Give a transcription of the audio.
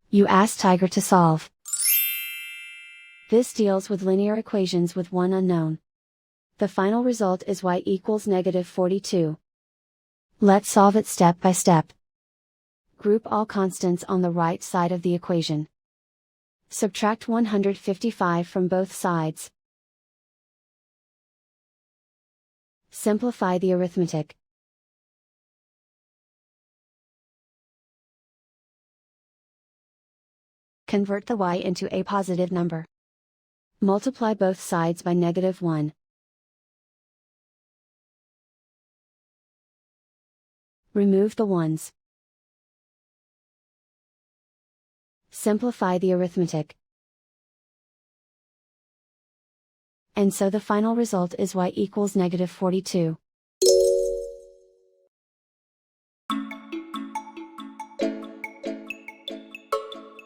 You ask Tiger to solve. This deals with linear equations with one unknown. The final result is y equals -42. Let's solve it step by step. Group all constants on the right side of the equation. Subtract 155 from both sides. Simplify the arithmetic. Convert the y into a positive number. Multiply both sides by -1. Remove the ones. Simplify the arithmetic. And so the final result is y equals -42.